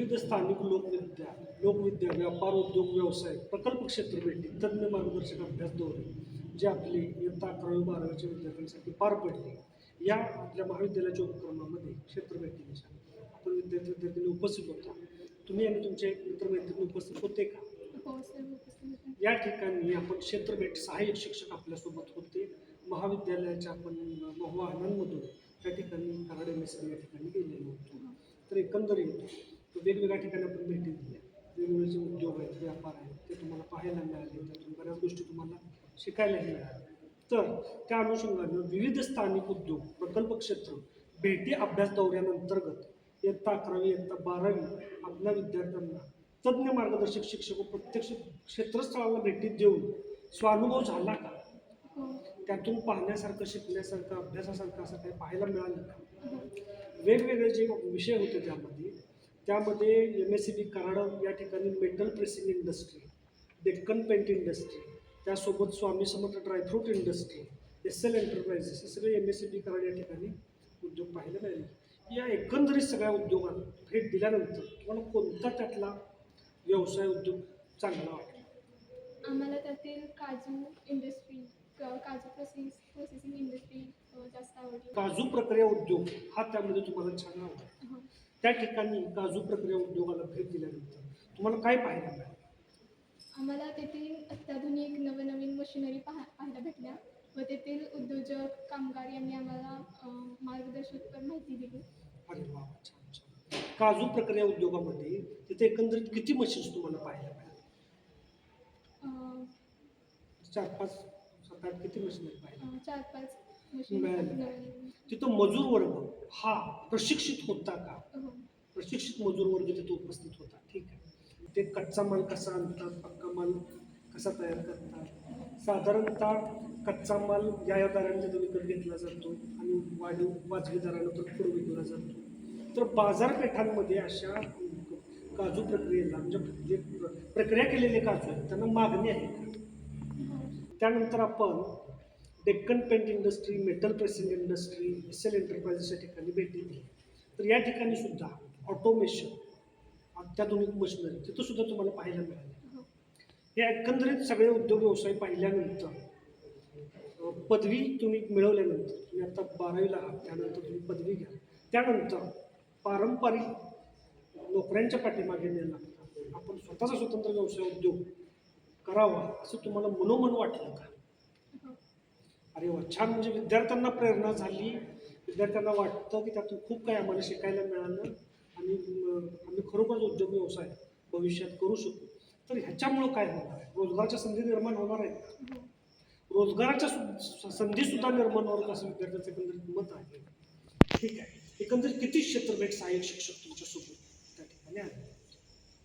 विविध स्थानिक लोकविद्या, व्यापार, उद्योग, व्यवसाय, प्रकल्प क्षेत्र भेटी, तज्ज्ञ मार्गदर्शक अभ्यास दौरे जे आपले इयत्ता 11वी-12वीच्या विद्यार्थ्यांसाठी पार पडले. या आपल्या महाविद्यालयाच्या उपक्रमामध्ये क्षेत्र भेटीच्या आपण विद्यार्थी उपस्थित होता. तुम्ही आणि तुमचे मित्रमैत्रिणी उपस्थित होते का? हो सर, उपस्थित होते. या ठिकाणी आपण क्षेत्रभेट सहाय्यक शिक्षक आपल्यासोबत होते. महाविद्यालयाच्या आपण आव्हानांमधून त्या ठिकाणी कराड MSc या ठिकाणी गेलेलो होतो. तर एकंदरीत वेगवेगळ्या ठिकाणी आपण भेटी दिल्या. वेगवेगळे जे उद्योग आहेत, व्यापार आहेत, ते तुम्हाला पाहायला मिळाले. त्यातून बऱ्याच गोष्टी तुम्हाला शिकायलाही मिळाल्या. तर त्या अनुषंगानं विविध स्थानिक उद्योग, प्रकल्प क्षेत्र, भेटी अभ्यास दौऱ्यांअंतर्गत इयत्ता 11वी, इयत्ता 12वी आपल्या विद्यार्थ्यांना तज्ज्ञ मार्गदर्शक शिक्षक व प्रत्यक्ष क्षेत्रस्थळाला भेटी देऊन स्वानुभव झाला का? हो. त्यातून पाहण्यासारखं, शिकण्यासारखं, अभ्यासासारखं असं काही पाहायला मिळालं का? हो. वेगवेगळे जे विषय होते त्यामध्ये MSCB कराड या ठिकाणी metal pressing industry, Deccan paint industry, त्यासोबत Swami Samarth dry fruit industry, SL enterprises हे सगळे MSCB कराड या ठिकाणी उद्योग पाहायला मिळाले. या एकंदरीत सगळ्या उद्योगांना भेट दिल्यानंतर तुम्हाला कोणता त्यातला व्यवसाय उद्योग चांगला वाटला? आम्हाला त्यातील काजू इंडस्ट्री, काजू प्रोसेसिंग इंडस्ट्री जास्त आवडली. काजू प्रक्रिया उद्योग हा त्यामध्ये तुम्हाला छान आवडला. हो. त्या ठिकाणी काजू प्रक्रिया उद्योगाला भेट दिल्यानंतर तुम्हाला काय पाहायला मिळालं? आम्हाला तेथील अत्याधुनिक नवनवीन मशिनरी पाहायला भेटल्या व तेथील उद्योजक, कामगार यांनी आम्हाला मार्गदर्शक माहिती दिली. अरे वा, छान छान. काजू प्रक्रिया उद्योगामध्ये तिथे एकंदरीत किती मशीन्स तुम्हाला पाहायला मिळाल्या? 4-5, 7-8 किती मशीनरी पाहिल्या? 4-5 मशीन मिळाल्या. नवीन. तिथं मजूर वर्ग हा प्रशिक्षित होता का? हो. प्रशिक्षित मजूर वर्ग तिथे उपस्थित होता. ठीक आहे. ते कच्चा माल कसा आणतात, पक्का माल कसा तयार करतात? साधारणतः कच्चा माल या दराने विकत घेतला जातो आणि वाजवी दरानं तर पुढे विकला जातो. तर बाजारपेठांमध्ये अशा काजू प्रक्रियेला म्हणजे जे प्रक्रिया केलेले काजू आहेत त्यांना मागणी आहे का? त्यानंतर आपण Deccan paint industry, metal pressing industry, SL enterprises या ठिकाणी भेटी दिली. तर या ठिकाणी सुद्धा ऑटोमेशन, अत्याधुनिक मशिनरी तिथं सुद्धा तुम्हाला पाहायला मिळाले. हो. हे एकंदरीत सगळे उद्योग व्यवसाय पाहिल्यानंतर पदवी तुम्ही मिळवल्यानंतर, तुम्ही आता 12वीला आहात, त्यानंतर तुम्ही पदवी घ्या, त्यानंतर पारंपरिक नोकऱ्यांच्या पाठीमागे न लागता आपण स्वतःचा स्वतंत्र व्यवसाय उद्योग करावा असं तुम्हाला मनोमन वाटलं का? हो. अरे वा, छान. म्हणजे विद्यार्थ्यांना प्रेरणा झाली, विद्यार्थ्यांना वाटतं की त्यातून खूप काही आम्हाला शिकायला मिळालं आणि आम्ही खरोखरच उद्योग व्यवसाय भविष्यात करू शकू. तर ह्याच्यामुळं काय होणार आहे? रोजगाराच्या संधी निर्माण होणार आहेत का? हो. रोजगाराच्या संधीसुद्धा निर्माण होणार असं विद्यार्थ्याचं एकंदरीत मत आहे. ठीक आहे. एकंदरीत किती क्षेत्रभेट सहाय्यक शिक्षक तुमच्यासोबत त्या ठिकाणी आले?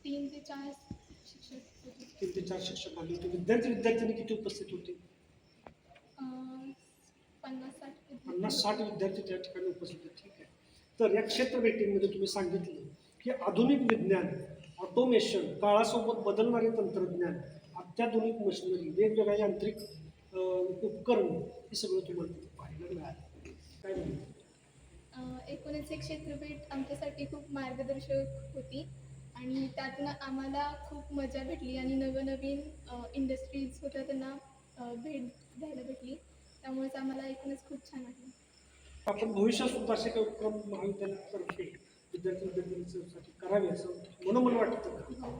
3 ते 4 शिक्षक होते. 3 ते 4 शिक्षक आले होते. विद्यार्थ्यांनी किती उपस्थित होते? 50-60 50-60 विद्यार्थी त्या ठिकाणी उपस्थित होते. ठीक आहे. तर या क्षेत्रभेटीमध्ये तुम्ही सांगितलं की आधुनिक विज्ञान, ऑटोमेशन, काळासोबत बदलणारे तंत्रज्ञान, अत्याधुनिक मशिनरी, वेगवेगळ्या यांत्रिक उपकरण हे सगळं तुम्हाला तिथे पाहायला मिळालं. काय म्हणतात? एकूणच एक क्षेत्रभेट आमच्यासाठी खूप मार्गदर्शक होती आणि त्यातून आम्हाला खूप मजा भेटली आणि नवनवीन इंडस्ट्रीज होत्या त्यांना भेट द्यायला भेटली. त्यामुळेच आम्हाला एकूणच खूप छान वाटलं. आपण भविष्यात सुद्धा असे काही उपक्रम महाविद्यालयातर्फे विद्यार्थ्यांसाठी करावे असं मनोमन वाटतं का? हो.